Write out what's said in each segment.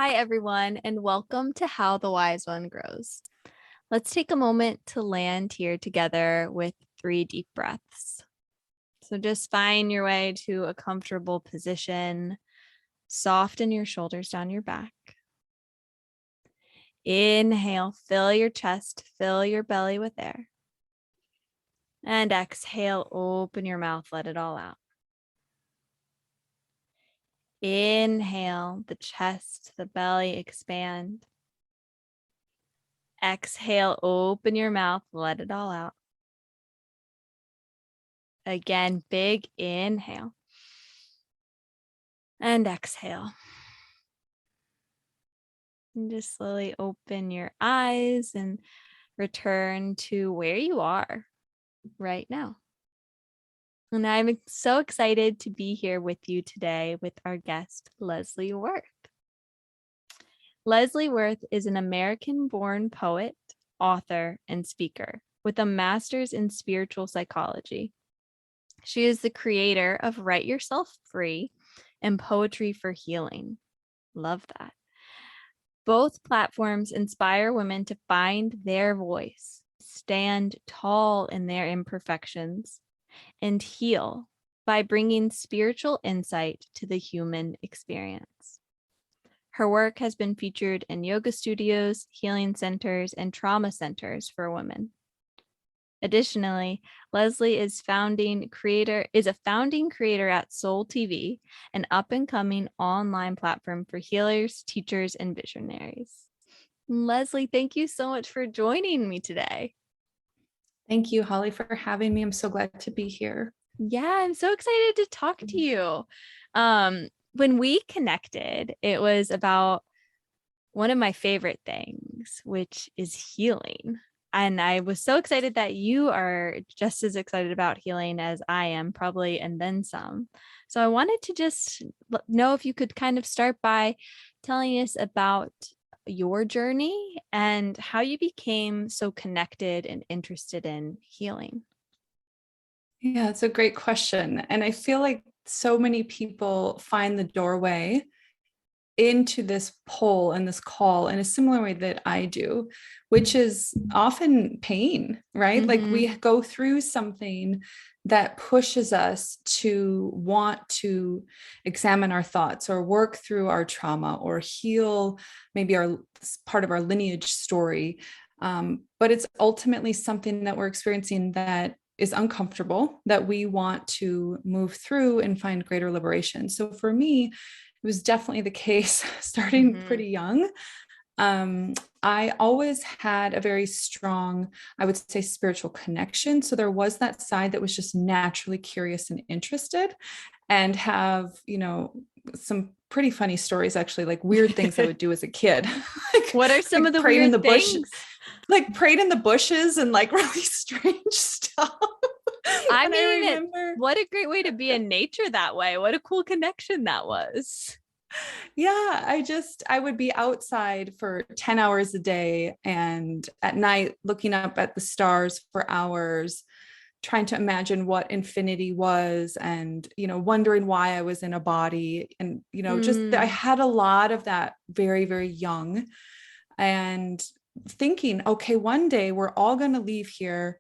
Hi, everyone, and welcome to How the Wise One Grows. Let's take a moment to land here together with 3 deep breaths. So just find your way to a comfortable position. Soften your shoulders down your back. Inhale, fill your chest, fill your belly with air. And exhale, open your mouth, let it all out. Inhale, the chest, the belly expand. Exhale, open your mouth, let it all out. Again, big inhale. And exhale. And just slowly open your eyes and return to where you are right now. And I'm so excited to be here with you today with our guest, Lesley Wirth. Lesley Wirth is an American-born poet, author, and speaker with a master's in spiritual psychology. She is the creator of Write Yourself Free and Poetry for Healing. Love that. Both platforms inspire women to find their voice, stand tall in their imperfections, and heal by bringing spiritual insight to the human experience. Her work has been featured in yoga studios, healing centers, and trauma centers for women. Additionally, Lesley is a founding creator at Soul TV, an up-and-coming online platform for healers, teachers, and visionaries. Lesley, thank you so much for joining me today. Thank you, Holly, for having me. I'm so glad to be here. Yeah, I'm so excited to talk to you. When we connected, it was about one of my favorite things, which is healing. And I was so excited that you are just as excited about healing as I am, probably, and then some. So I wanted to just know if you could kind of start by telling us about your journey and how you became so connected and interested in healing. Yeah, it's a great question. And I feel like so many people find the doorway into this pull and this call in a similar way that I do, which is often pain, right? Like we go through something that pushes us to want to examine our thoughts or work through our trauma or heal maybe our part of our lineage story. But it's ultimately something that we're experiencing that is uncomfortable, that we want to move through and find greater liberation. So for me, it was definitely the case starting pretty young. I always had a very strong, I would say, spiritual connection. So there was that side that was just naturally curious and interested, and have, some pretty funny stories, actually, like weird things I would do as a kid. What are some of the weird things? Like prayed in the bushes and like really strange stuff. I mean, what a great way to be in nature that way. What a cool connection that was. Yeah, I would be outside for 10 hours a day and at night looking up at the stars for hours, trying to imagine what infinity was and, wondering why I was in a body. And, just I had a lot of that very, very young, and thinking, okay, one day we're all going to leave here.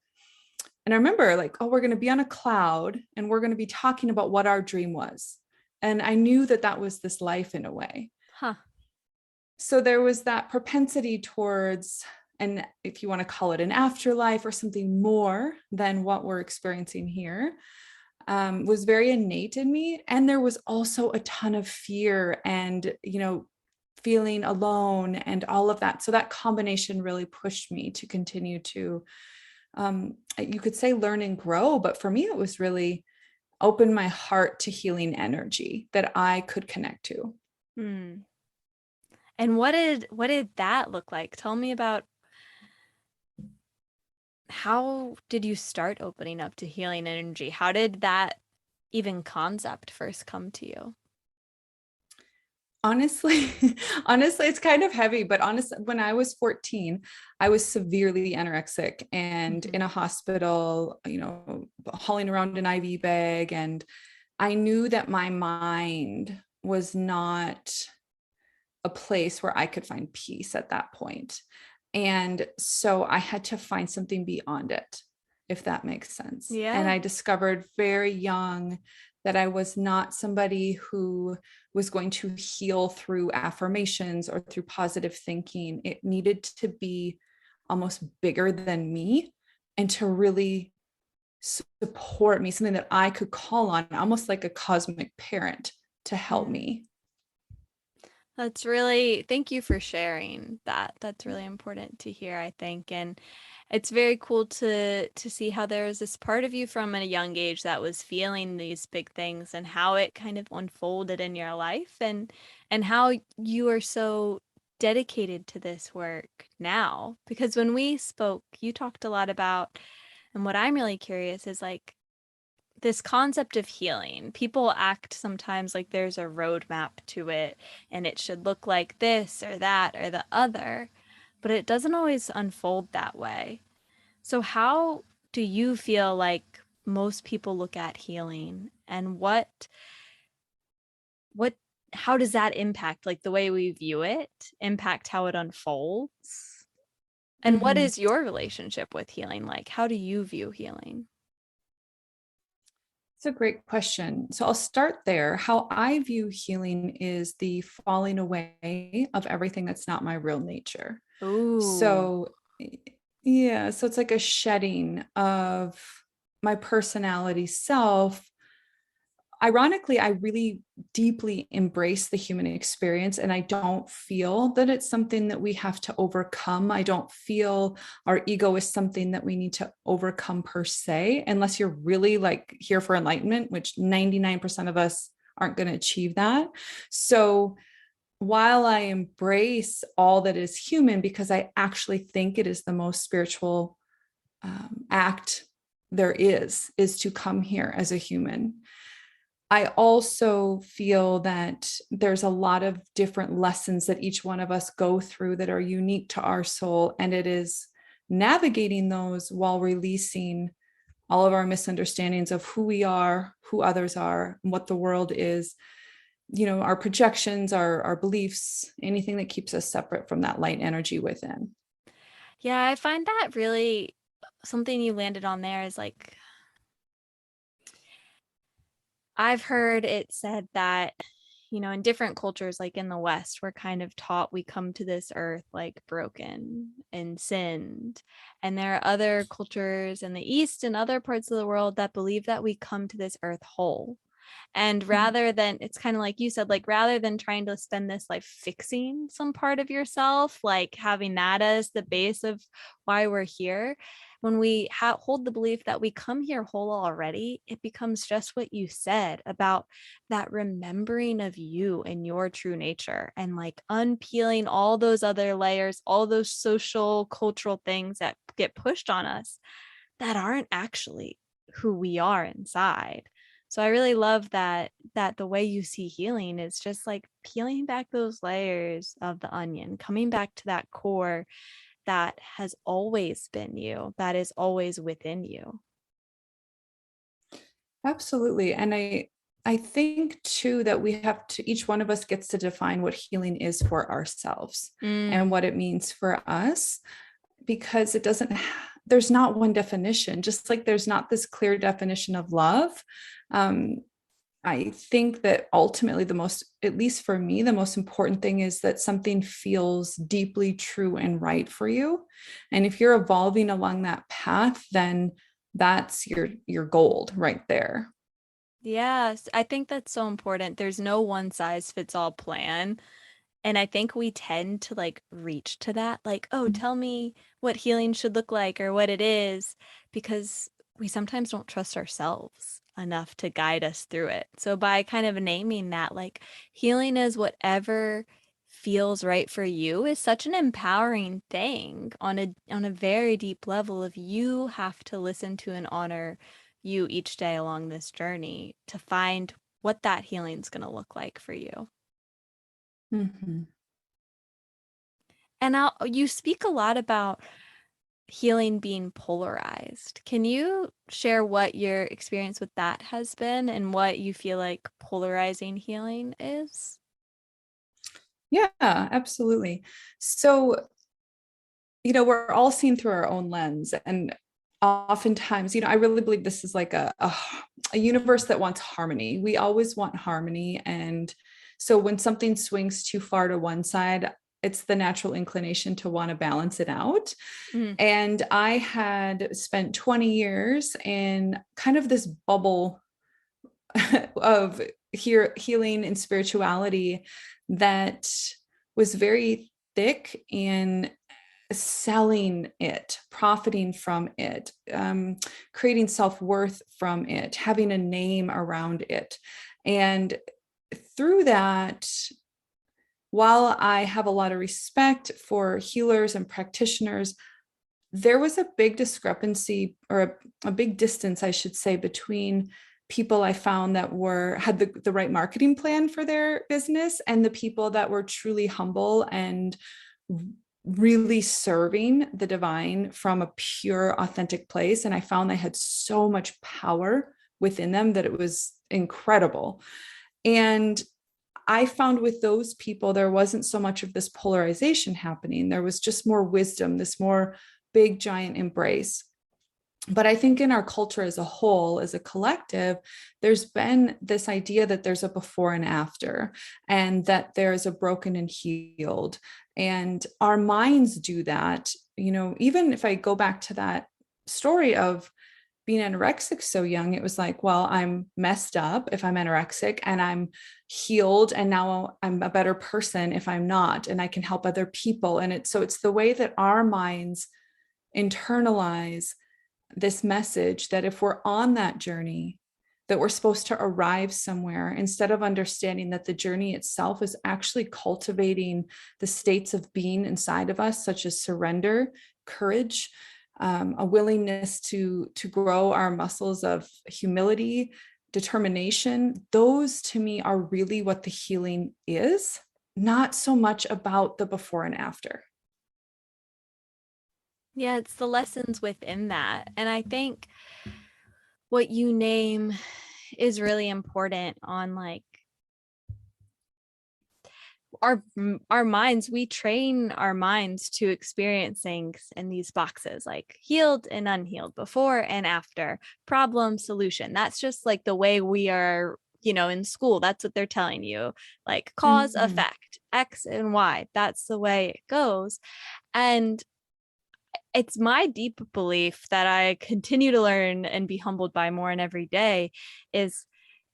And I remember like, oh, we're going to be on a cloud and we're going to be talking about what our dream was. And I knew that that was this life in a way. So there was that propensity towards, and if you want to call it an afterlife or something more than what we're experiencing here, was very innate in me. And there was also a ton of fear and, feeling alone and all of that. So that combination really pushed me to continue to, you could say, learn and grow. But for me, it was really open my heart to healing energy that I could connect to. And what did that look like? Tell me about, how did you start opening up to healing energy? How did that even concept first come to you? Honestly, it's kind of heavy, but honestly, when I was 14, I was severely anorexic and in a hospital, hauling around an IV bag. And I knew that my mind was not a place where I could find peace at that point. And so I had to find something beyond it, if that makes sense. And Yeah. I discovered very young that I was not somebody who was going to heal through affirmations or through positive thinking. It needed to be almost bigger than me and to really support me, something that I could call on, almost like a cosmic parent to help Mm. me. That's really, thank you for sharing that. That's really important to hear, I think. And it's very cool to see how there was this part of you from a young age that was feeling these big things and how it kind of unfolded in your life and how you are so dedicated to this work now. Because when we spoke, you talked a lot about, and what I'm really curious is like this concept of healing. People act sometimes like there's a roadmap to it and it should look like this or that or the other, but it doesn't always unfold that way. So, how do you feel like most people look at healing and what how does that impact like the way we view it, impact how it unfolds? And what Mm-hmm. is your relationship with healing like? How do you view healing? It's a great question. So I'll start there. How I view healing is the falling away of everything that's not my real nature. Ooh. So, yeah, so it's like a shedding of my personality self. Ironically, I really deeply embrace the human experience, and I don't feel that it's something that we have to overcome. I don't feel our ego is something that we need to overcome per se, unless you're really like here for enlightenment, which 99% of us aren't going to achieve that. So while I embrace all that is human, because I actually think it is the most spiritual act there is to come here as a human. I also feel that there's a lot of different lessons that each one of us go through that are unique to our soul. And it is navigating those while releasing all of our misunderstandings of who we are, who others are, and what the world is, our projections, our beliefs, anything that keeps us separate from that light energy within. Yeah, I find that really something you landed on there is like I've heard it said that, in different cultures, like in the West, we're kind of taught we come to this earth like broken and sinned. And there are other cultures in the East and other parts of the world that believe that we come to this earth whole. And rather than, it's kind of like you said, like rather than trying to spend this life fixing some part of yourself, like having that as the base of why we're here, when we hold the belief that we come here whole already, it becomes just what you said about that remembering of you and your true nature and like unpeeling all those other layers, all those social, cultural things that get pushed on us that aren't actually who we are inside. So I really love that the way you see healing is just like peeling back those layers of the onion, coming back to that core that has always been you, that is always within you. Absolutely. And I think too that we have to, each one of us gets to define what healing is for ourselves and Mm, what it means for us, because it doesn't, there's not one definition, just like there's not this clear definition of love. Um, I think that ultimately the most, at least for me, the most important thing is that something feels deeply true and right for you. And if you're evolving along that path, then that's your gold right there. yes, I think that's so important. There's no one size fits all plan. And I think we tend to like reach to that, like, oh, tell me what healing should look like or what it is, because we sometimes don't trust ourselves enough to guide us through it. So by kind of naming that, like healing is whatever feels right for you is such an empowering thing on a very deep level if you have to listen to and honor you each day along this journey to find what that healing's going to look like for you. Mhm. And you speak a lot about healing being polarized. Can you share what your experience with that has been and what you feel like polarizing healing is? Yeah, absolutely. So, we're all seen through our own lens. And oftentimes, I really believe this is like a universe that wants harmony. We always want harmony. And so when something swings too far to one side, it's the natural inclination to want to balance it out. Mhm. And I had spent 20 years in kind of this bubble of healing and spirituality that was very thick in selling it, profiting from it, creating self-worth from it, having a name around it. And through that, while I have a lot of respect for healers and practitioners, there was a big discrepancy, or a big distance, I should say, between people I found that had the right marketing plan for their business and the people that were truly humble and really serving the divine from a pure, authentic place. And I found they had so much power within them that it was incredible. And I found with those people, there wasn't so much of this polarization happening. There was just more wisdom, this more big, giant embrace. But I think in our culture as a whole, as a collective, there's been this idea that there's a before and after, and that there's a broken and healed. And our minds do that. Even if I go back to that story of being anorexic so young, it was like, well, I'm messed up if I'm anorexic, and I'm healed, and now I'm a better person if I'm not, and I can help other people. And it's the way that our minds internalize this message that if we're on that journey, that we're supposed to arrive somewhere, instead of understanding that the journey itself is actually cultivating the states of being inside of us, such as surrender, courage, a willingness to grow our muscles of humility, determination. Those to me are really what the healing is, not so much about the before and after. Yeah, it's the lessons within that. And I think what you name is really important on like our minds. We train our minds to experience things in these boxes, like healed and unhealed, before and after, problem, solution. That's just like the way we are, in school. That's what they're telling you, like cause, Mhm. effect, X and Y. That's the way it goes. And it's my deep belief that I continue to learn and be humbled by more and every day is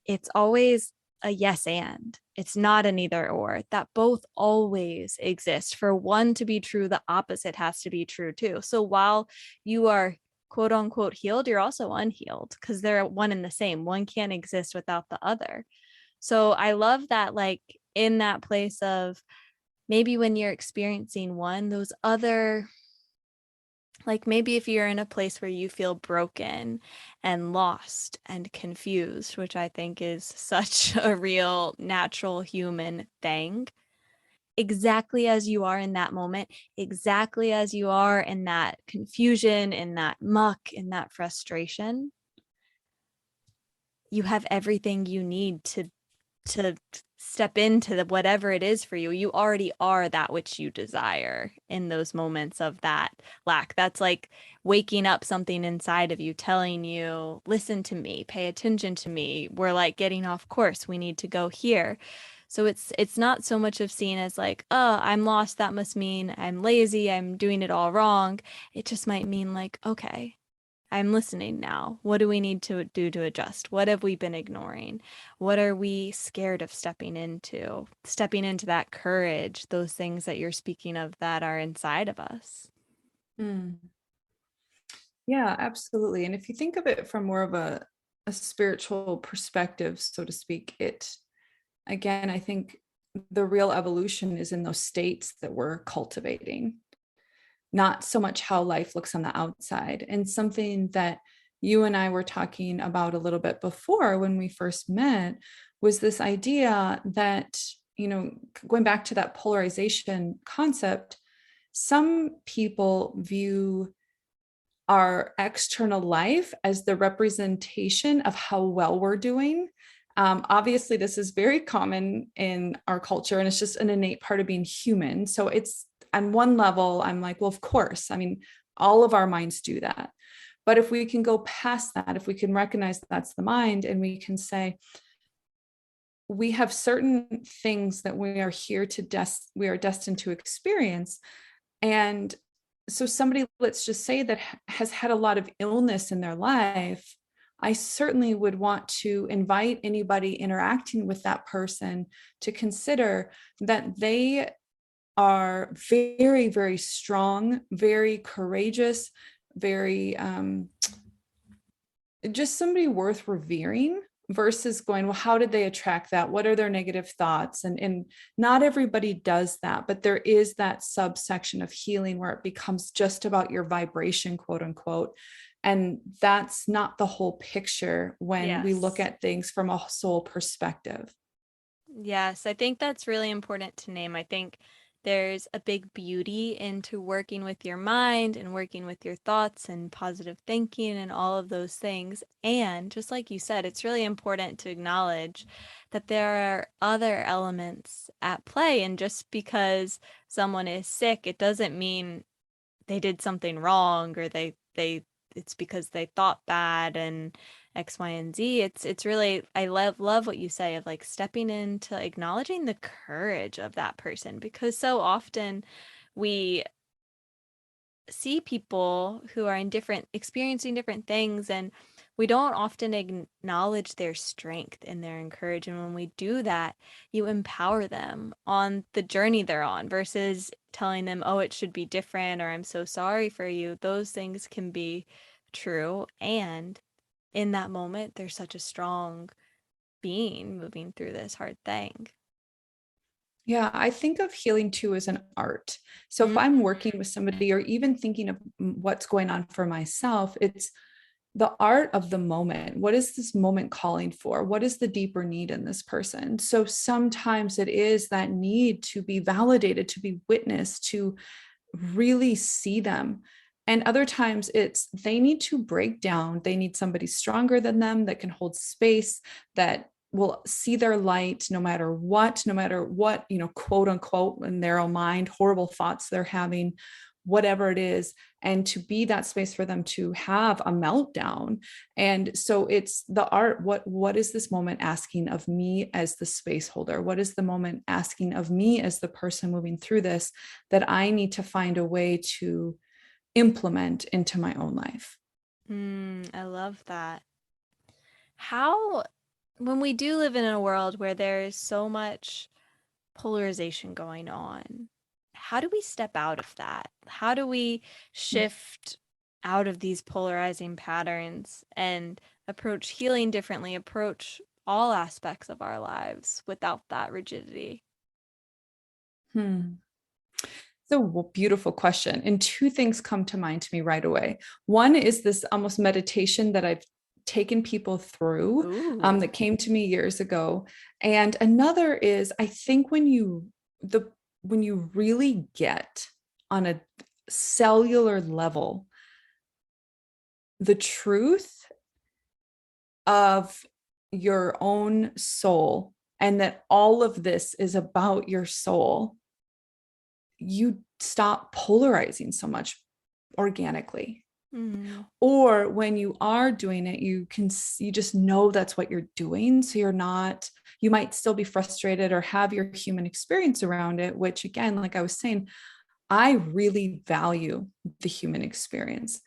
it's always a yes and. It's not an either or. That both always exist. For one to be true, the opposite has to be true too. So while you are quote unquote healed, you're also unhealed, because they're one and the same. One can't exist without the other. So I love that, like in that place of maybe when you're experiencing one, those other, like maybe if you're in a place where you feel broken and lost and confused, which I think is such a real natural human thing, exactly as you are in that moment, exactly as you are in that confusion, in that muck, in that frustration, you have everything you need to step into whatever it is for you. You already are that which you desire in those moments of that lack. That's like waking up something inside of you telling you, listen to me, pay attention to me. We're like getting off course. We need to go here. So it's not so much of seen as like, oh, I'm lost. That must mean I'm lazy. I'm doing it all wrong. It just might mean like, okay, I'm listening now. What do we need to do to adjust? What have we been ignoring? What are we scared of stepping into? Stepping into that courage, those things that you're speaking of that are inside of us. Mm. Yeah, absolutely. And if you think of it from more of a spiritual perspective, so to speak, again, I think the real evolution is in those states that we're cultivating, not so much how life looks on the outside. And something that you and I were talking about a little bit before when we first met was this idea that, going back to that polarization concept, some people view our external life as the representation of how well we're doing, Obviously, this is very common in our culture, and it's just an innate part of being human. So it's on one level, I'm like, well, of course. I mean, all of our minds do that. But if we can go past that, if we can recognize that's the mind, and we can say, we have certain things that we are here to we are destined to experience. And so somebody, let's just say, that has had a lot of illness in their life, I certainly would want to invite anybody interacting with that person to consider that they are very, very strong, very courageous, very just somebody worth revering, versus going, well, how did they attract that? What are their negative thoughts? And not everybody does that, but there is that subsection of healing where it becomes just about your vibration, quote unquote. And that's not the whole picture when we look Yes. at things from a soul perspective. Yes, I think that's really important to name. I think there's a big beauty into working with your mind and working with your thoughts and positive thinking and all of those things. And just like you said, it's really important to acknowledge that there are other elements at play. And just because someone is sick, it doesn't mean they did something wrong or they it's because they thought bad and X, Y, and Z. It's really, I love what you say of like stepping into acknowledging the courage of that person, because so often we see people who are in different experiencing different things, and we don't often acknowledge their strength and their encouragement. When we do that, you empower them on the journey they're on versus telling them, oh, it should be different, or I'm so sorry for you. Those things can be true, and in that moment they're such a strong being moving through this hard thing. Yeah, I think of healing too as an art. So if I'm working with somebody or even thinking of what's going on for myself, it's the art of the moment. What is this moment calling for? What is the deeper need in this person? So sometimes it is that need to be validated, to be witnessed, to really see them. And other times it's they need to break down. They need somebody stronger than them that can hold space, that will see their light no matter what, quote unquote, in their own mind, horrible thoughts they're having, whatever it is, and to be that space for them to have a meltdown. And so it's the art. What is this moment asking of me as the space holder? What is the moment asking of me as the person moving through this, that I need to find a way to implement into my own life? I love that. How, when we do live in a world where there is so much polarization going on, how do we step out of that? How do we shift out of these polarizing patterns and approach healing differently, approach all aspects of our lives without that rigidity? Hmm. So beautiful question. And two things come to mind to me right away. One is this almost meditation that I've taken people through, Ooh. that came to me years ago. And another is, I think when you really get on a cellular level the truth of your own soul, and that all of this is about your soul, you stop polarizing so much organically. Mm. Or when you are doing it, you just know that's what you're doing, so you're not, you might still be frustrated or have your human experience around it, which again, like I was saying, I really value the human experience.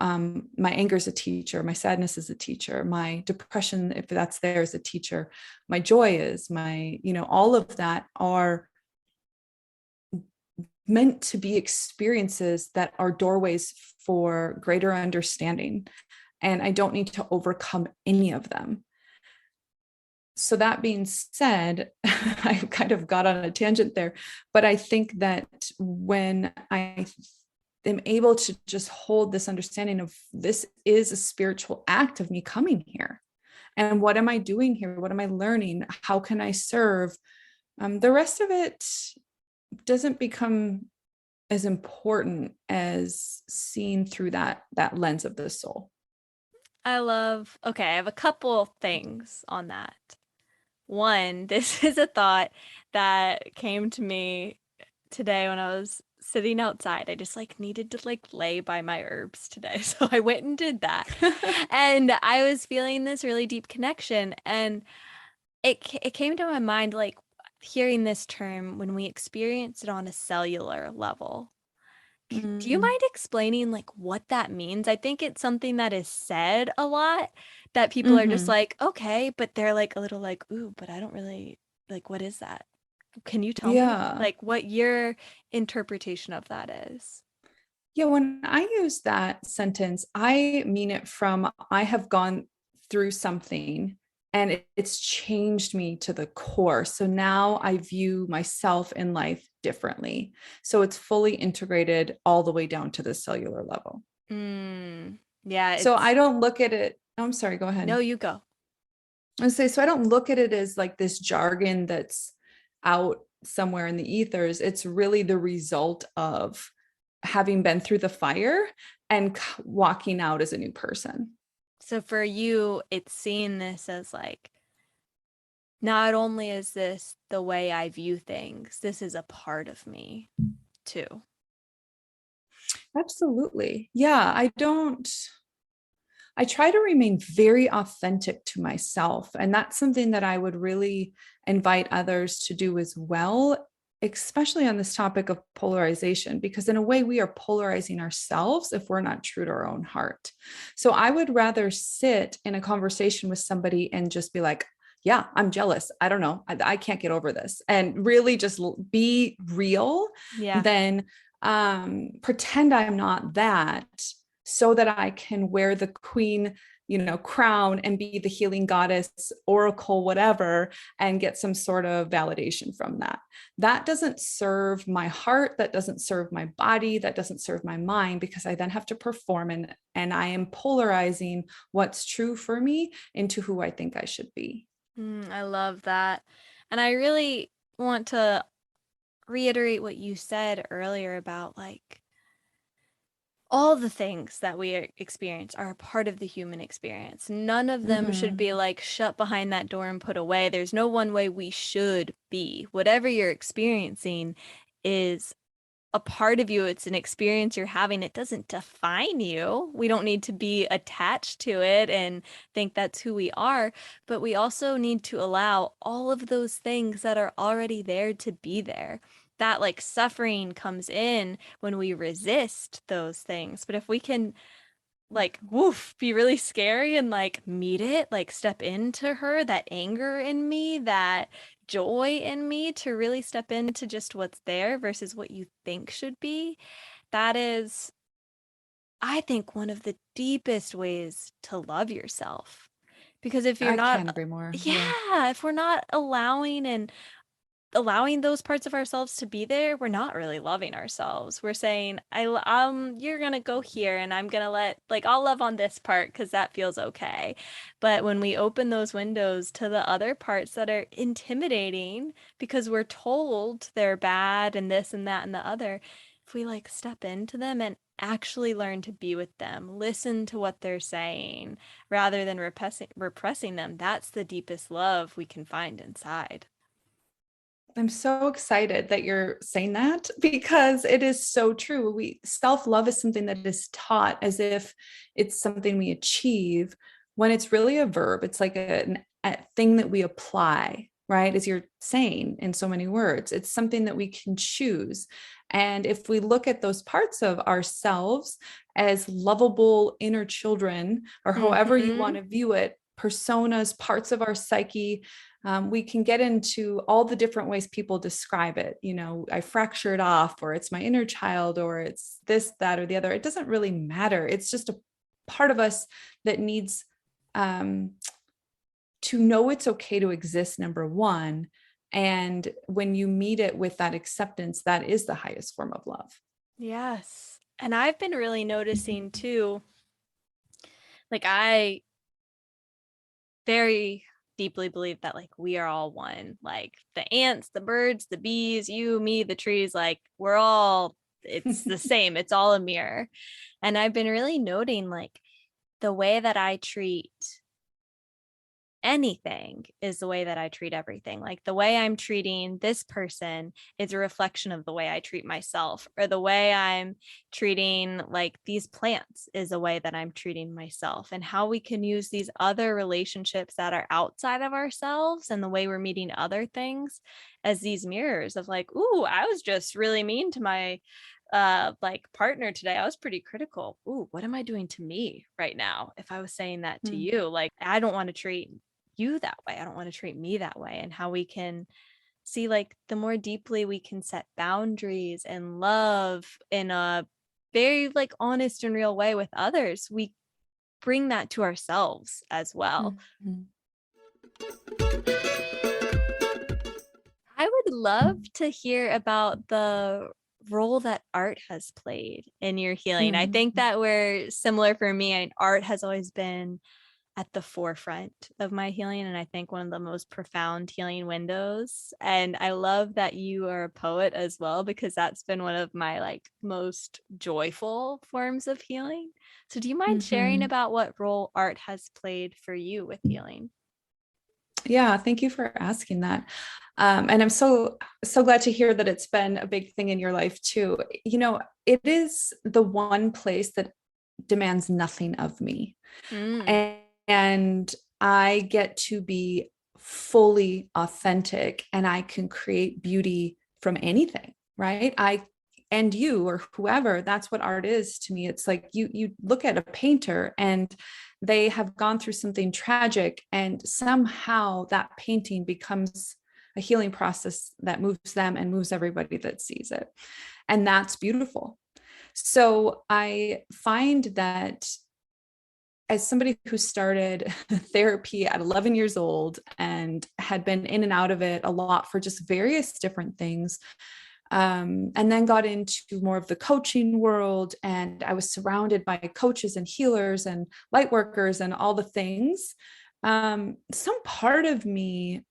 My anger is a teacher, my sadness is a teacher, my depression, if that's there, is a teacher, my joy is, my, all of that are meant to be experiences that are doorways for greater understanding. And I don't need to overcome any of them. So that being said, I kind of got on a tangent there, but I think that when I am able to just hold this understanding of this is a spiritual act of me coming here. And what am I doing here? What am I learning? How can I serve? The rest of it doesn't become as important as seen through that lens of the soul. I love, okay, I have a couple things on that. One, this is a thought that came to me today when I was sitting outside. I just like needed to like lay by my herbs today. So I went and did that. And I was feeling this really deep connection, and it came to my mind like hearing this term when we experience it on a cellular level. Do you Mm, mind explaining like what that means? I think it's something that is said a lot that people are just mhm. like, okay, but they're like a little like, ooh, but I don't really like, what is that? Can you tell me Yeah. like what your interpretation of that is? Yeah, when I use that sentence, I mean it from I have gone through something and it's changed me to the core. So now I view myself in life differently. So it's fully integrated all the way down to the cellular level. Yeah, So I it's don't look at it. I'm sorry, go no, ahead. you go. I say, so I don't look at it as like this jargon that's out somewhere in the ethers. It's really the result of having been through the fire and walking out as a new person. So for you, it's seeing this as like, not only is this the way I view things, this is a part of me too. Absolutely. Yeah, I try to remain very authentic to myself. And that's something that I would really invite others to do as well, especially on this topic of polarization, because in a way, we are polarizing ourselves if we're not true to our own heart. So I would rather sit in a conversation with somebody and just be like, yeah, I'm jealous. I don't know. I can't get over this. And really just be real Yeah. than pretend I'm not that so that I can wear the queen, crown and be the healing goddess, oracle, whatever, and get some sort of validation from that. That doesn't serve my heart. That doesn't serve my body. That doesn't serve my mind, because I then have to perform, and I am polarizing what's true for me into who I think I should be. I love that. And I really want to reiterate what you said earlier about like all the things that we experience are a part of the human experience. None of them should Mm-hmm. be like shut behind that door and put away. There's no one way we should be. Whatever you're experiencing is a part of you. It's an experience you're having. It doesn't define you. We don't need to be attached to it and think that's who we are, but we also need to allow all of those things that are already there to be there. That like suffering comes in when we resist those things. But if we can like woof be really scary and like meet it, like step into her, that anger in me, that joy in me, to really step into just what's there versus what you think should be, that is, I think, one of the deepest ways to love yourself. Because if you're I not, can't agree more. Yeah. yeah, if we're not allowing those parts of ourselves to be there, we're not really loving ourselves. We're saying, you're gonna go here and I'm gonna let like I'll love on this part because that feels okay. But when we open those windows to the other parts that are intimidating because we're told they're bad and this and that and the other, if we like step into them and actually learn to be with them, listen to what they're saying rather than repressing them, that's the deepest love we can find inside. I'm so excited that you're saying that, because it is so true. We self-love is something that is taught as if it's something we achieve, when it's really a verb. It's like a thing that we apply, right? As you're saying in so many words, it's something that we can choose. And if we look at those parts of ourselves as lovable inner children, or however you want Mm-hmm. to view it, personas, parts of our psyche, we can get into all the different ways people describe it. I fractured off, or it's my inner child, or it's this, that, or the other. It doesn't really matter. It's just a part of us that needs um, to know it's okay to exist, number one. And when you meet it with that acceptance, that is the highest form of love. Yes. And I've been really noticing too, like I very deeply believe that like we are all one. Like the ants, the birds, the bees, you, me, the trees, like we're all it's the same. It's all a mirror. And I've been really noting like the way that I treat anything is the way that I treat everything. Like the way I'm treating this person is a reflection of the way I treat myself, or the way I'm treating like these plants is a way that I'm treating myself, and how we can use these other relationships that are outside of ourselves and the way we're meeting other things as these mirrors of like, ooh, I was just really mean to my like partner today. I was pretty critical. Ooh, what am I doing to me right now? If I was saying that to Mm. you, like, I don't want to treat you that way. I don't want to treat me that way. And how we can see, like, the more deeply we can set boundaries and love in a very like honest and real way with others, we bring that to ourselves as well. Mhm. I would love to hear about the role that art has played in your healing. I think Mhm. that we're similar for me, and art has always been at the forefront of my healing, and I think one of the most profound healing windows. And I love that you are a poet as well, because that's been one of my like most joyful forms of healing. So do you mind sharing Mhm. about what role art has played for you with healing? Yeah, thank you for asking that. And I'm so glad to hear that it's been a big thing in your life too. It is the one place that demands nothing of me. Mm. And I get to be fully authentic, and I can create beauty from anything, right? And you or whoever, that's what art is to me. It's like you look at a painter and they have gone through something tragic, and somehow that painting becomes a healing process that moves them and moves everybody that sees it. And that's beautiful. So I find that as somebody who started therapy at 11 years old and had been in and out of it a lot for just various different things, and then got into more of the coaching world, and I was surrounded by coaches and healers and light workers and all the things. Some part of me,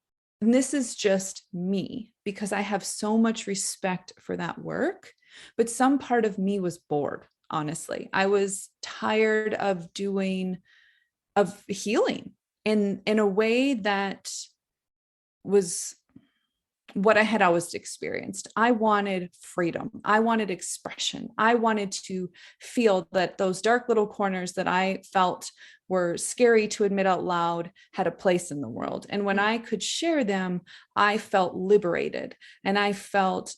and this is just me because I have so much respect for that work, but some part of me was bored. Honestly, I was tired of healing in a way that was what I had always experienced. I wanted freedom. I wanted expression. I wanted to feel that those dark little corners that I felt were scary to admit out loud had a place in the world. And when I could share them, I felt liberated, and I felt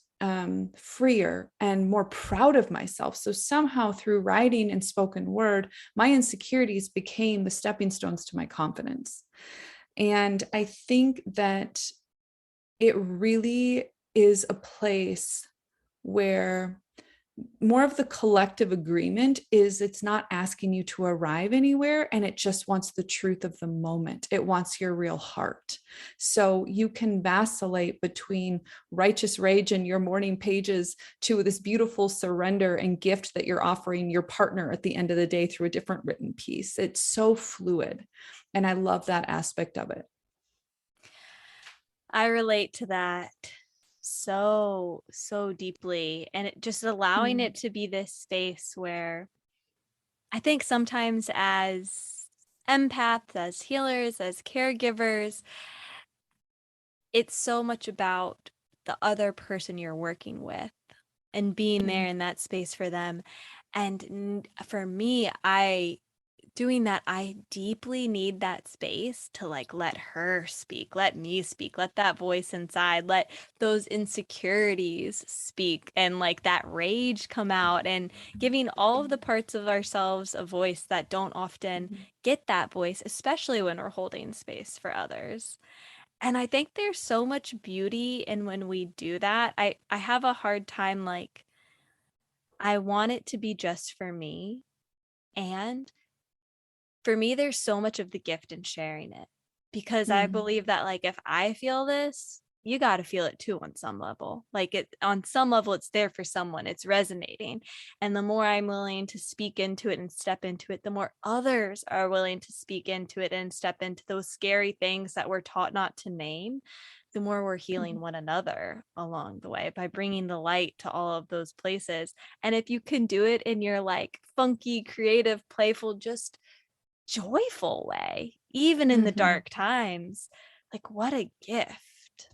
freer and more proud of myself. So somehow through writing and spoken word, my insecurities became the stepping stones to my confidence. And I think that it really is a place where more of the collective agreement is it's not asking you to arrive anywhere, and it just wants the truth of the moment. It wants your real heart. So you can vacillate between righteous rage in your morning pages to this beautiful surrender and gift that you're offering your partner at the end of the day through a different written piece. It's so fluid. And I love that aspect of it. I relate to that so deeply, and it just allowing Mm. it to be this space where I think sometimes as empaths, as healers, as caregivers, it's so much about the other person you're working with and being there Mm. in that space for them. And for me, I doing that, I deeply need that space to like let her speak, let me speak, let that voice inside, let those insecurities speak, and like that rage come out, and giving all of the parts of ourselves a voice that don't often Mhm. get that voice, especially when we're holding space for others. And I think there's so much beauty in when we do that. I have a hard time, like, I want it to be just for me. And for me, there's so much of the gift in sharing it, because I Mm. believe that like if I feel this, you got to feel it too on some level. Like it on some level, it's there for someone, it's resonating. And the more I'm willing to speak into it and step into it, the more others are willing to speak into it and step into those scary things that we're taught not to name, the more we're healing Mhm. one another along the way by bringing the light to all of those places. And if you can do it in your like funky, creative, playful, just joyful way, even in the Mhm. dark times. Like, what a gift.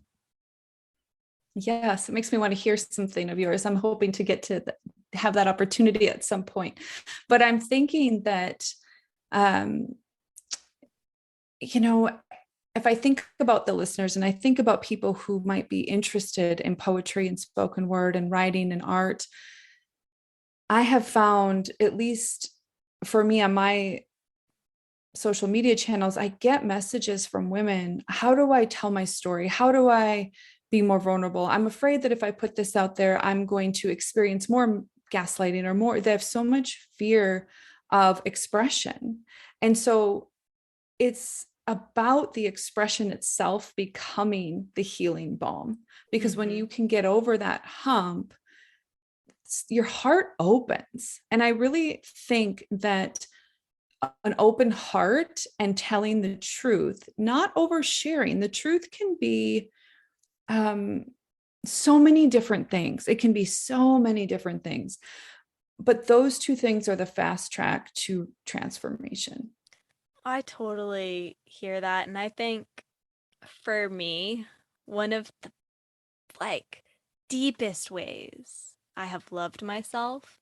Yes, it makes me want to hear something of yours. I'm hoping to get to have that opportunity at some point. But I'm thinking that, um, you know, if I think about the listeners and I think about people who might be interested in poetry and spoken word and writing and art, I have found, at least for me on my social media channels, I get messages from women. How do I tell my story? How do I be more vulnerable? I'm afraid that if I put this out there, I'm going to experience more gaslighting or more. They have so much fear of expression. And so it's about the expression itself becoming the healing balm. Because when you can get over that hump, your heart opens. And I really think that an open heart and telling the truth, not oversharing. The truth can be um, so many different things. It can be so many different things. But those two things are the fast track to transformation. I totally hear that. And I think for me, one of the like deepest ways I have loved myself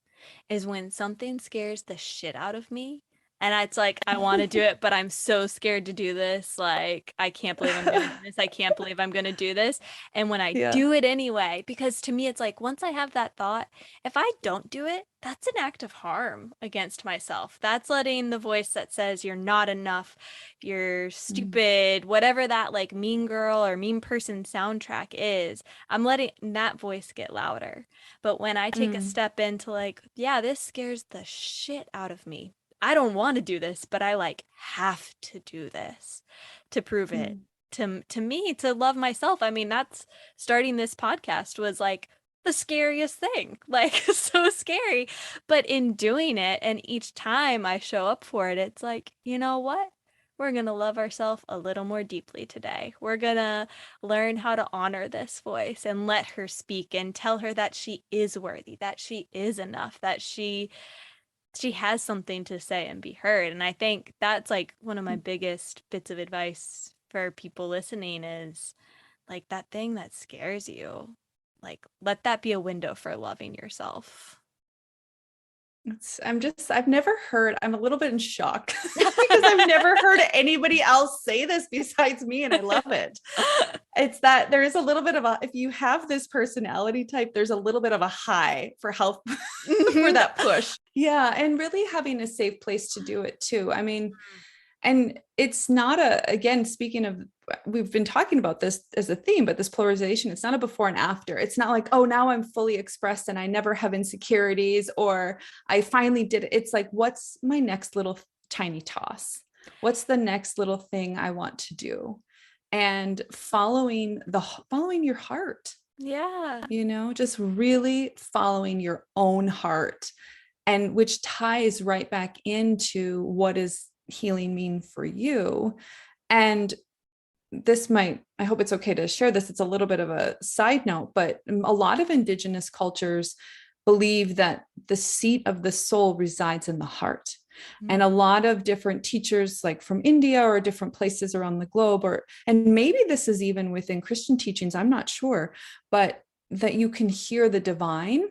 is when something scares the shit out of me. And it's like, I want to do it, but I'm so scared to do this. Like, I can't believe I'm going to do this. I can't believe I'm going to do this. And when I Yeah. do it anyway, because to me, it's like, once I have that thought, if I don't do it, that's an act of harm against myself. That's letting the voice that says you're not enough, you're Mm. stupid, whatever that like mean girl or mean person soundtrack is, I'm letting that voice get louder. But when I take a Mm. step into like, yeah, this scares the shit out of me. I don't want to do this, but I like have to do this to prove it Mm. to me to love myself. I mean, that's starting this podcast was like the scariest thing. Like so scary. But in doing it and each time I show up for it, it's like, you know what? We're going to love ourselves a little more deeply today. We're going to learn how to honor this voice and let her speak and tell her that she is worthy, that she is enough, that she has something to say and be heard. And I think that's like one of my biggest bits of advice for people listening is like that thing that scares you. Like let that be a window for loving yourself. I've never heard, I'm a little bit in shock because I've never heard anybody else say this besides me, and I love it. It's that there is a little bit of a, if you have this personality type, there's a little bit of a high for help for that push. Yeah. And really having a safe place to do it too. I mean, and it's not again, speaking of, we've been talking about this as a theme, but this polarization, it's not a before and after. It's not like, oh, now I'm fully expressed and I never have insecurities, or I finally did it. It's like, what's my next little tiny toss? What's the next little thing I want to do? And following your heart, Yeah. just really following your own heart, and which ties right back into what is healing mean for you. And I hope it's okay to share this. It's a little bit of a side note, but a lot of indigenous cultures believe that the seat of the soul resides in the heart. And a lot of different teachers, like from India or different places around the globe, and maybe this is even within Christian teachings, I'm not sure, but that you can hear the divine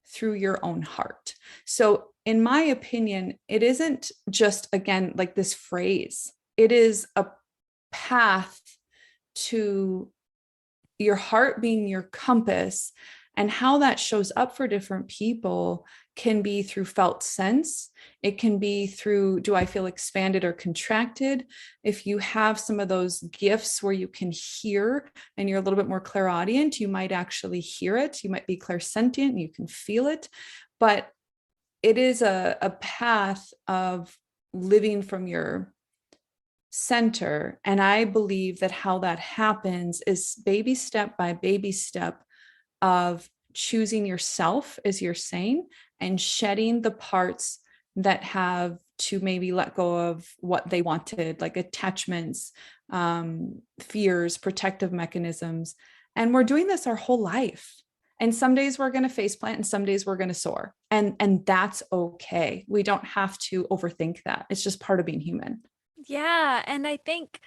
through your own heart. So, in my opinion, it isn't just, again, like this phrase, it is a path to your heart being your compass. And how that shows up for different people can be through felt sense. It can be through, do I feel expanded or contracted? If you have some of those gifts where you can hear and you're a little bit more clairaudient, you might actually hear it. You might be clairsentient and you can feel it. But it is a path of living from your center. And I believe that how that happens is baby step by baby step of choosing yourself, as you're saying, and shedding the parts that have to maybe let go of what they wanted, like attachments, fears, protective mechanisms. And we're doing this our whole life. And some days we're going to faceplant and some days we're going to soar. And that's okay. We don't have to overthink that. It's just part of being human. Yeah, and I think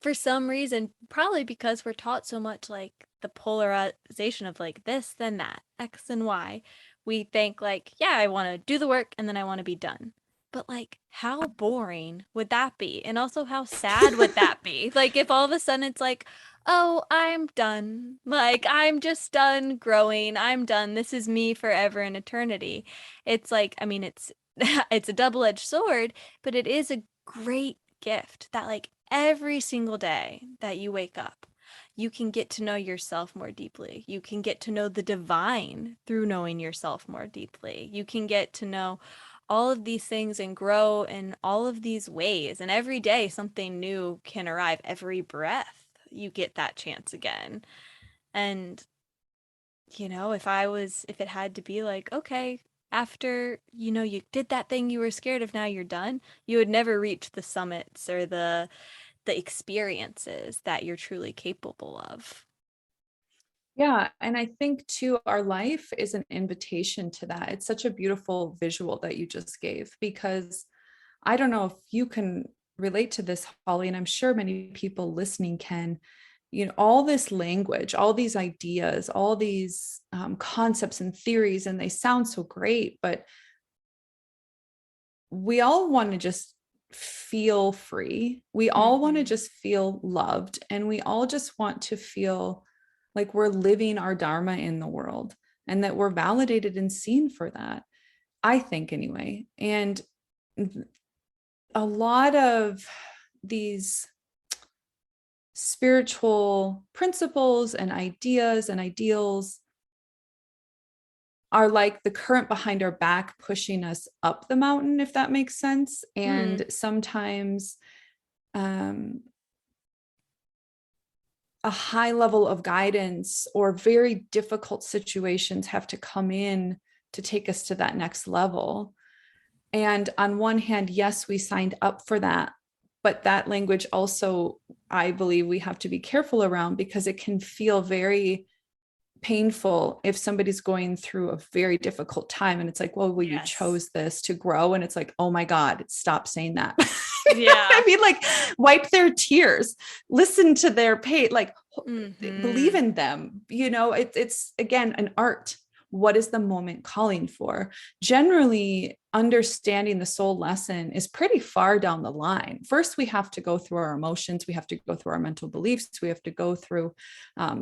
for some reason, probably because we're taught so much like the polarization of like this, then that, X and Y, we think like, yeah, I want to do the work and then I want to be done. But like, how boring would that be? And also, how sad would that be? Like, if all of a sudden it's like, oh, I'm done. Like, I'm just done growing. I'm done. This is me forever and eternity. It's like, I mean, it's it's a double-edged sword, but it is a great gift that like every single day that you wake up, you can get to know yourself more deeply. You can get to know the divine through knowing yourself more deeply. You can get to know all of these things and grow in all of these ways. And every day something new can arrive. Every breath you get that chance again. And if it had to be like, okay, after, you did that thing you were scared of, now you're done, you would never reach the summits or the experiences that you're truly capable of. Yeah. And I think too, our life is an invitation to that. It's such a beautiful visual that you just gave, because I don't know if you can relate to this, Holly, and I'm sure many people listening can. All this language, all these ideas, all these concepts and theories, and they sound so great, but we all want to just feel free. We all want to Mhm. just feel loved. And we all just want to feel like we're living our Dharma in the world and that we're validated and seen for that. I think, anyway. And a lot of these spiritual principles and ideas and ideals are like the current behind our back pushing us up the mountain, if that makes sense. And Mm. sometimes um, a high level of guidance or very difficult situations have to come in to take us to that next level. And on one hand, yes, we signed up for that. But that language also, I believe we have to be careful around, because it can feel very painful if somebody's going through a very difficult time and it's like, well, you Yes. chose this to grow, and it's like, oh my god, stop saying that. I Yeah. mean, like, wipe their tears, listen to their pain, like, believe Mhm. in them. It's again an art. What is the moment calling for? Generally, understanding the soul lesson is pretty far down the line. First, we have to go through our emotions, we have to go through our mental beliefs, we have to go through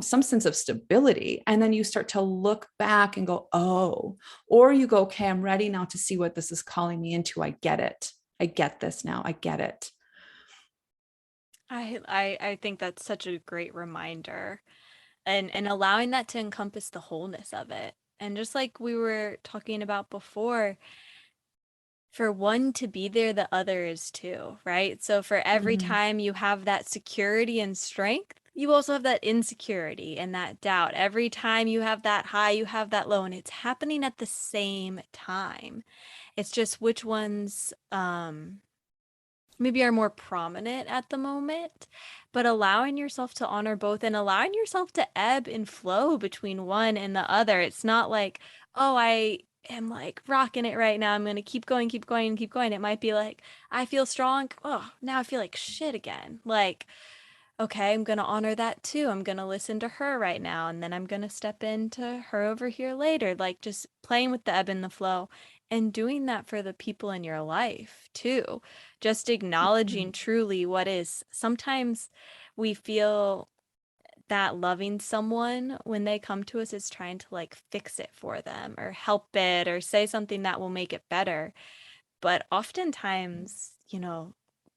some sense of stability. And then you start to look back and go, oh, or you go, okay, I'm ready now to see what this is calling me into. I get it. I get this now. I get it. I think that's such a great reminder, and allowing that to encompass the wholeness of it. And just like we were talking about before, for one to be there, the other is too, right? So for every Mhm. time you have that security and strength, you also have that insecurity and that doubt. Every time you have that high, you have that low, and it's happening at the same time. It's just which ones maybe are more prominent at the moment, but allowing yourself to honor both and allowing yourself to ebb and flow between one and the other. It's not like, oh, I am like rocking it right now. I'm going to keep going, keep going, keep going. It might be like, I feel strong. Oh, now I feel like shit again. Like, okay, I'm going to honor that too. I'm going to listen to her right now, and then I'm going to step into her over here later. Like just playing with the ebb and the flow and doing that for the people in your life too. Just acknowledging Mhm. truly what is. Sometimes we feel that loving someone when they come to us is trying to like fix it for them or help it or say something that will make it better. But oftentimes,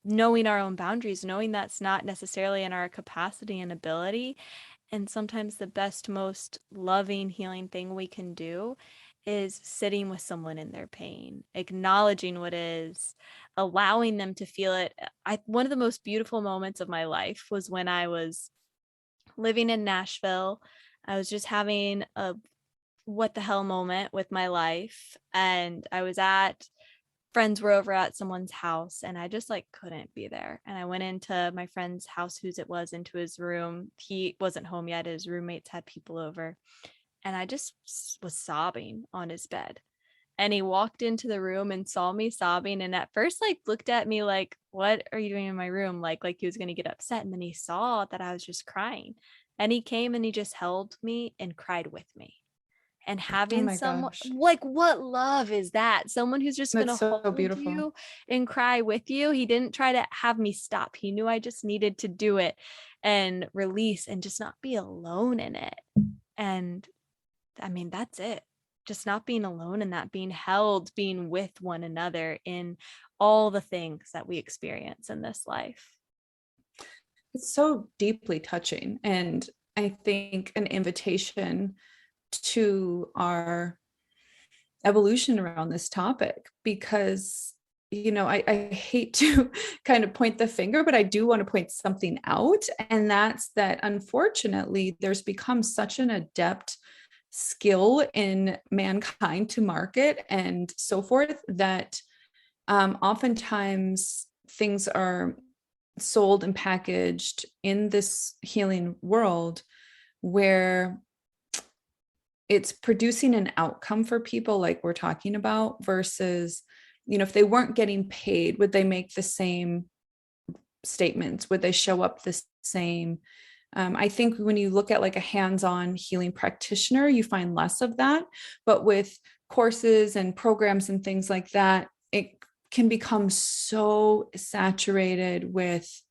knowing our own boundaries, knowing that's not necessarily in our capacity and ability, and sometimes the best, most loving, healing thing we can do is sitting with someone in their pain, acknowledging what is, allowing them to feel it. One of the most beautiful moments of my life was when I was living in Nashville. I was just having a what the hell moment with my life, and I was at friends were over at someone's house, and I just like couldn't be there. And I went into my friend's house, whose it was, into his room. He wasn't home yet. His roommates had people over. And I just was sobbing on his bed. And he walked into the room and saw me sobbing, and at first like looked at me like, what are you doing in my room? Like he was going to get upset. And then he saw that I was just crying, and he came and he just held me and cried with me. And Oh having my someone gosh. like, what love is that? Someone who's just going That's to so hold beautiful. you and cry with you. He didn't try to have me stop. He knew I just needed to do it and release and just not be alone in it. And I mean, that's it. Just not being alone in that, being held, being with one another in all the things that we experience in this life. It's so deeply touching. And I think an invitation to our evolution around this topic, because I hate to kind of point the finger, but I do want to point something out. And that's that unfortunately, there's become such an adept skill in mankind to market and so forth that oftentimes things are sold and packaged in this healing world where it's producing an outcome for people like we're talking about versus, if they weren't getting paid, would they make the same statements? Would they show up the same? I think when you look at like a hands-on healing practitioner, you find less of that. But with courses and programs and things like that, it can become so saturated with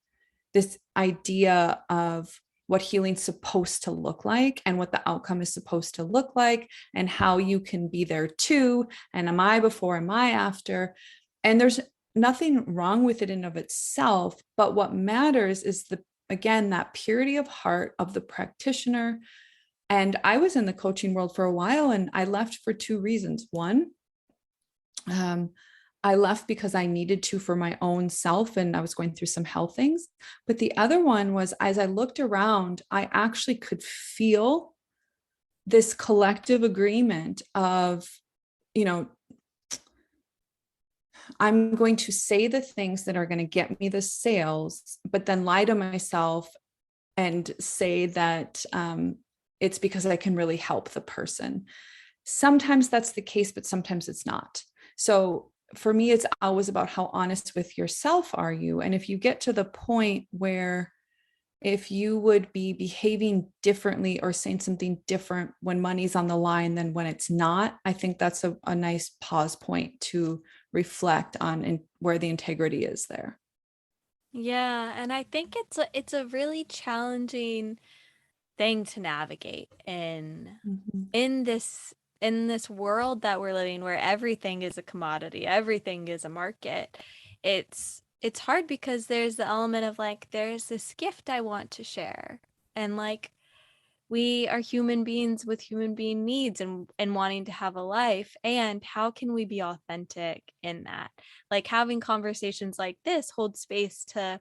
this idea of what healing's supposed to look like and what the outcome is supposed to look like and how you can be there too. And am I before, am I after? And there's nothing wrong with it in of itself. But what matters is again, that purity of heart of the practitioner. And I was in the coaching world for a while and I left for two reasons. One, I left because I needed to for my own self and I was going through some health things. But the other one was as I looked around, I actually could feel this collective agreement of, I'm going to say the things that are going to get me the sales, but then lie to myself and say that it's because I can really help the person. Sometimes that's the case, but sometimes it's not. So for me, it's always about how honest with yourself are you? And if you get to the point where if you would be behaving differently or saying something different when money's on the line than when it's not, I think that's a nice pause point to reflect on where the integrity is there. Yeah, and I think it's a really challenging thing to navigate Mm-hmm. in this world that we're living where everything is a commodity, everything is a market. It's hard because there's the element of like there's this gift I want to share. And like we are human beings with human being needs and wanting to have a life, and how can we be authentic in that? Like having conversations like this hold space to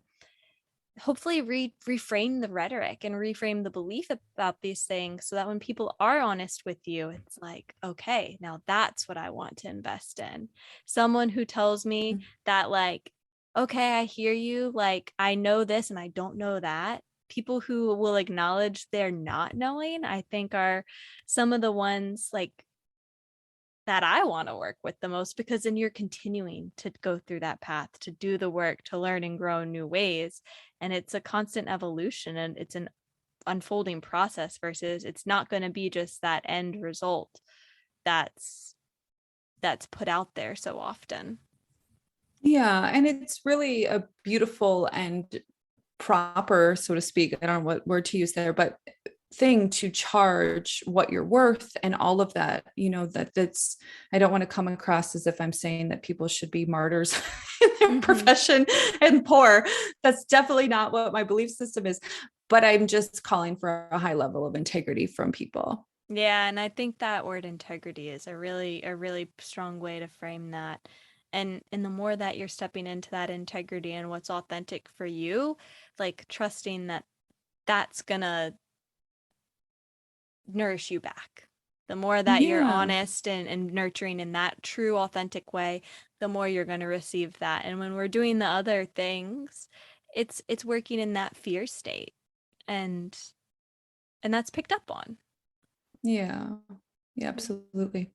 hopefully reframe the rhetoric and reframe the belief about these things so that when people are honest with you, it's like, okay, now that's what I want to invest in. Someone who tells me that, like, okay, I hear you, like, I know this and I don't know that. People who will acknowledge they're not knowing, I think, are some of the ones like that I want to work with the most, because then you're continuing to go through that path, to do the work, to learn and grow in new ways. And it's a constant evolution and it's an unfolding process versus it's not going to be just that end result that's put out there so often. Yeah, and it's really a beautiful and proper, so to speak, I don't know what word to use there, but thing to charge what you're worth and all of that, that's, I don't want to come across as if I'm saying that people should be martyrs in their Mm-hmm. profession and poor. That's definitely not what my belief system is, but I'm just calling for a high level of integrity from people. Yeah, and I think that word integrity is a really strong way to frame that. And the more that you're stepping into that integrity and what's authentic for you, like trusting that that's gonna nourish you back. The more that you're Yeah. honest and nurturing in that true, authentic way, the more you're going to receive that. And when we're doing the other things, it's working in that fear state, and that's picked up on. Yeah. Yeah, absolutely.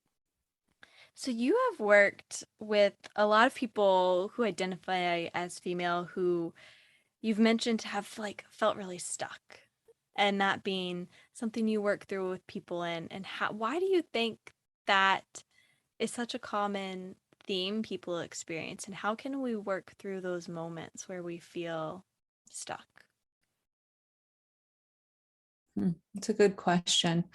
So you have worked with a lot of people who identify as female who you've mentioned to have like felt really stuck, and that being something you work through with people in. And how, why do you think that is such a common theme people experience, and how can we work through those moments where we feel stuck? It's a good question.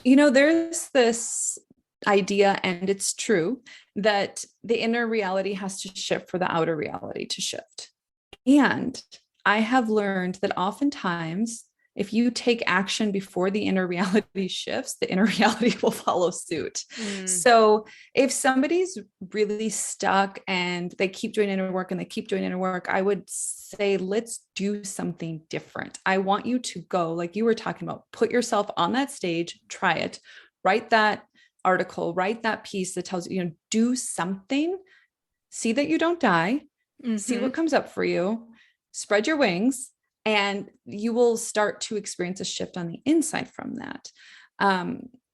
There's this idea, and it's true, that the inner reality has to shift for the outer reality to shift. And I have learned that oftentimes, if you take action before the inner reality shifts, the inner reality will follow suit. Mm, So if somebody's really stuck and they keep doing inner work and they keep doing inner work, I would say, let's do something different. I want you to go, like you were talking about, put yourself on that stage, try it, write that article, write that piece that tells you, do something, see that you don't die, see mm-hmm. what comes up for you, spread your wings, and you will start to experience a shift on the inside from that.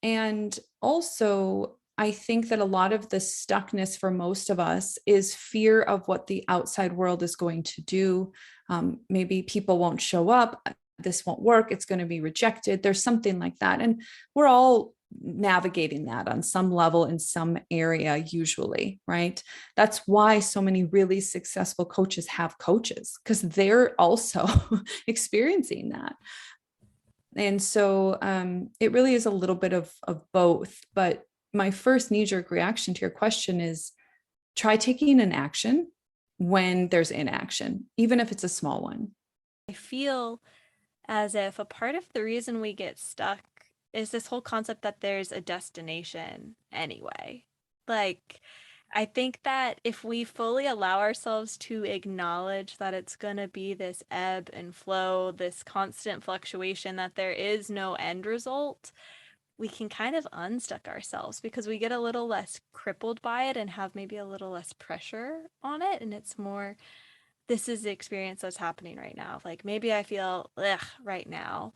And also, I think that a lot of the stuckness for most of us is fear of what the outside world is going to do. Maybe people won't show up. This won't work. It's going to be rejected. There's something like that. And we're all navigating that on some level in some area, usually, right? That's why so many really successful coaches have coaches, because they're also experiencing that. And so it really is a little bit of both. But my first knee-jerk reaction to your question is try taking an action when there's inaction, even if it's a small one. I feel as if a part of the reason we get stuck is this whole concept that there's a destination anyway. Like, I think that if we fully allow ourselves to acknowledge that it's going to be this ebb and flow, this constant fluctuation, that there is no end result, we can kind of unstuck ourselves because we get a little less crippled by it and have maybe a little less pressure on it. And it's more, this is the experience that's happening right now. Like maybe I feel ugh right now,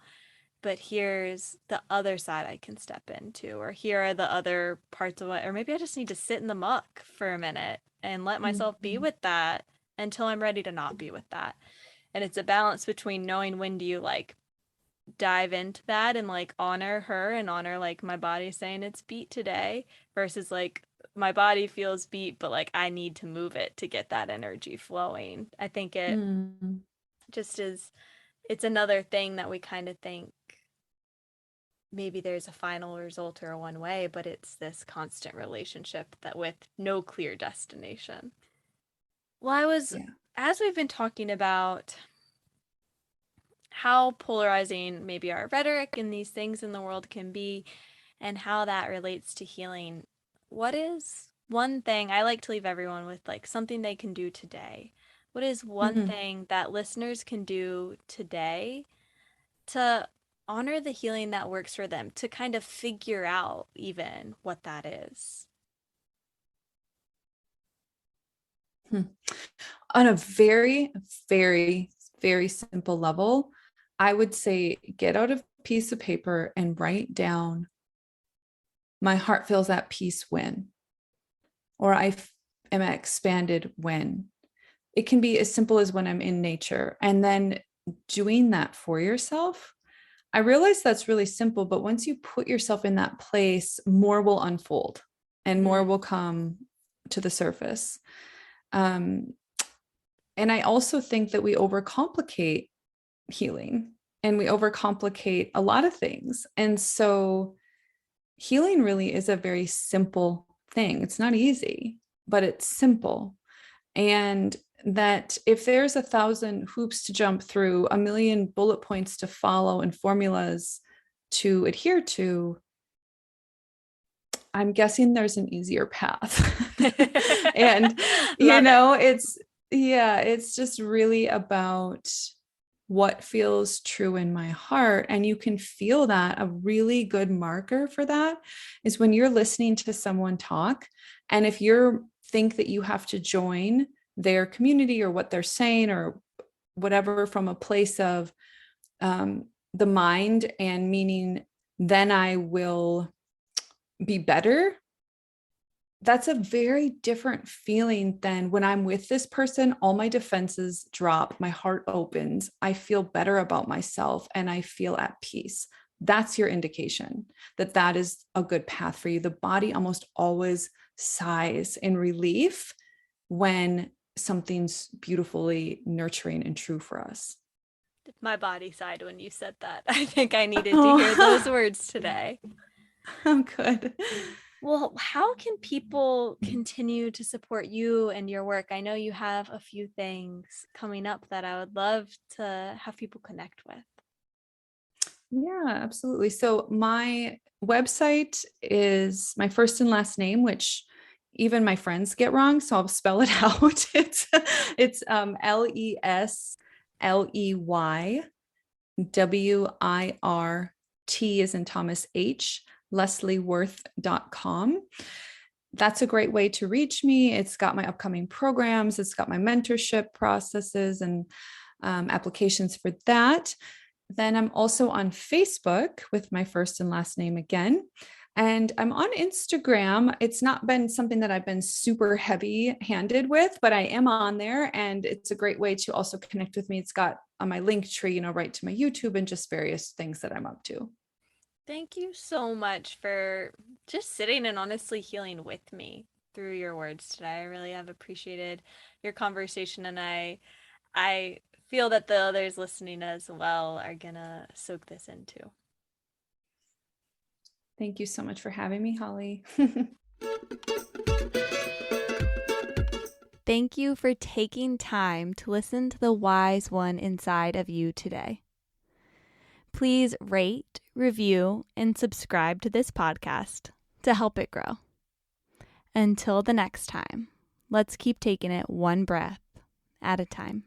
but here's the other side I can step into, or here are the other parts of it, or maybe I just need to sit in the muck for a minute and let myself be Mhm. with that until I'm ready to not be with that. And it's a balance between knowing when do you like dive into that and like honor her and honor like my body saying it's beat today versus like my body feels beat, but like I need to move it to get that energy flowing. I think it Mm. just is, it's another thing that we kind of think maybe there's a final result or a one way, but it's this constant relationship that with no clear destination. Well, Yeah. as we've been talking about how polarizing maybe our rhetoric and these things in the world can be and how that relates to healing, what is one thing I like to leave everyone with, like something they can do today? What is one Mhm. thing that listeners can do today to honor the healing that works for them, to kind of figure out even what that is? Hmm. On a very, very, very simple level, I would say get out a piece of paper and write down, my heart feels at peace when, or am expanded when. It can be as simple as when I'm in nature. And then doing that for yourself, I realize that's really simple, but once you put yourself in that place, more will unfold and more Mm. will come to the surface. Um, and I also think that we overcomplicate healing and we overcomplicate a lot of things. And so healing really is a very simple thing. It's not easy, but it's simple. And that if there's 1,000 hoops to jump through, a million bullet points to follow, and formulas to adhere to, I'm guessing there's an easier path. And, Love it. it's just really about what feels true in my heart. And you can feel that. A really good marker for that is when you're listening to someone talk. And if you think that you have to join their community or what they're saying or whatever from a place of the mind and meaning, then I will be better. that's a very different feeling than when I'm with this person, all my defenses drop, my heart opens, I feel better about myself, and I feel at peace. That's your indication that that is a good path for you. The body almost always sighs in relief when something's beautifully nurturing and true for us. My body sighed when you said that. I think I needed to hear those Oh, words today. I'm good. Well, how can people continue to support you and your work? I know you have a few things coming up that I would love to have people connect with. Yeah, absolutely. So my website is my first and last name, which even my friends get wrong. So I'll spell it out. It's LesleyWirt as in Thomas H, lesleyworth.com. That's a great way to reach me. It's got my upcoming programs, it's got my mentorship processes and applications for that. Then I'm also on Facebook with my first and last name again. And I'm on Instagram. It's not been something that I've been super heavy handed with, but I am on there. And it's a great way to also connect with me. It's got on my link tree, right to my YouTube and just various things that I'm up to. Thank you so much for just sitting and honestly healing with me through your words today. I really have appreciated your conversation, and I feel that the others listening as well are gonna soak this in too. Thank you so much for having me, Holly. Thank you for taking time to listen to the wise one inside of you today. Please rate, review, and subscribe to this podcast to help it grow. Until the next time, let's keep taking it one breath at a time.